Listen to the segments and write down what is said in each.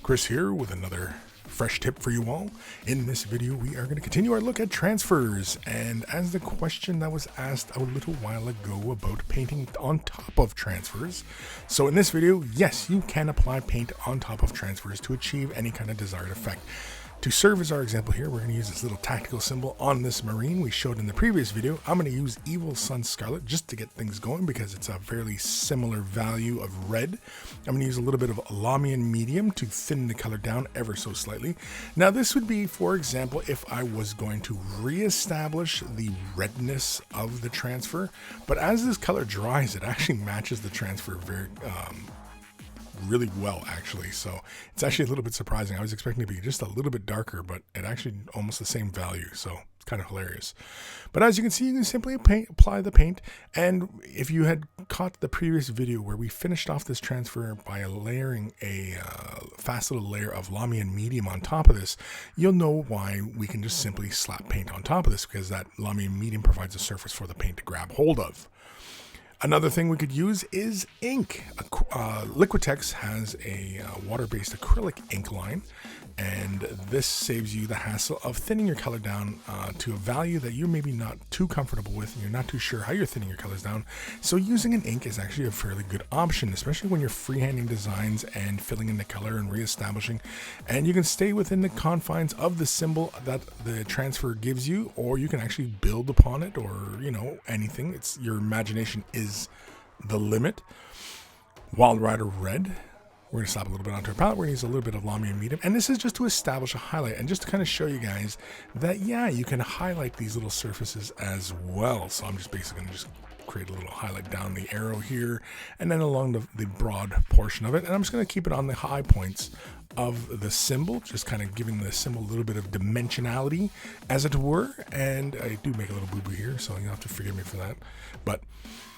Chris here with another fresh tip for you all. In this video, we are going to continue our look at transfers. And as the question that was asked a little while ago about painting on top of transfers. So in this video, yes, you can apply paint on top of transfers to achieve any kind of desired effect. To serve as our example here, we're going to use this little tactical symbol on this marine we showed in the previous video. I'm going to use Evil Sun Scarlet just to get things going because it's a fairly similar value of red. I'm going to use a little bit of Lamian Medium to thin the color down ever so slightly. Now this would be, for example, if I was going to reestablish the redness of the transfer, but as this color dries, it actually matches the transfer really well, actually. So it's actually a little bit surprising. I was expecting it to be just a little bit darker, but it actually almost the same value. So it's kind of hilarious. But as you can see, you can simply apply the paint. And if you had caught the previous video where we finished off this transfer by layering a fast little layer of Lamian Medium on top of this, you'll know why we can just simply slap paint on top of this, because that Lamian Medium provides a surface for the paint to grab hold of. Another thing we could use is ink. Liquitex has a water-based acrylic ink line, and this saves you the hassle of thinning your color down to a value that you're maybe not too comfortable with, and you're not too sure how you're thinning your colors down. So using an ink is actually a fairly good option, especially when you're freehanding designs and filling in the color and reestablishing. And you can stay within the confines of the symbol that the transfer gives you, or you can actually build upon it, or anything. It's your imagination is the limit. Wild Rider Red, we're going to slap a little bit onto our palette. We're going to use a little bit of Lamian Medium, and this is just to establish a highlight and just to kind of show you guys that, yeah, you can highlight these little surfaces as well. So I'm just basically going to just create a little highlight down the arrow here and then along the broad portion of it, and I'm just going to keep it on the high points of the symbol, just kind of giving the symbol a little bit of dimensionality, as it were. And I do make a little boo-boo here, so you'll have to forgive me for that, but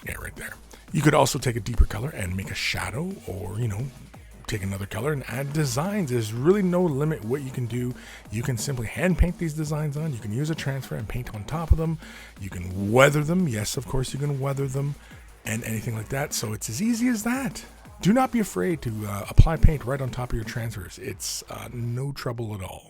yeah, right there. You could also take a deeper color and make a shadow, or take another color and add designs. There's really no limit what you can do. You can simply hand paint these designs on. You can use a transfer and paint on top of them. You can weather them. Yes, of course you can weather them and anything like that. So it's as easy as that. Do not be afraid to apply paint right on top of your transfers. It's no trouble at all.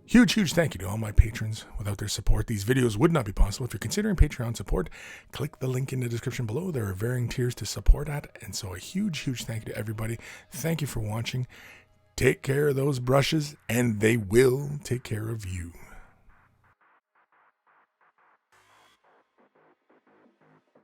Huge thank you to all my patrons. Without their support, these videos would not be possible. If you're considering Patreon support, click the link in the description below. There are varying tiers to support at. And so a huge thank you to everybody. Thank you for watching. Take care of those brushes, and they will take care of you.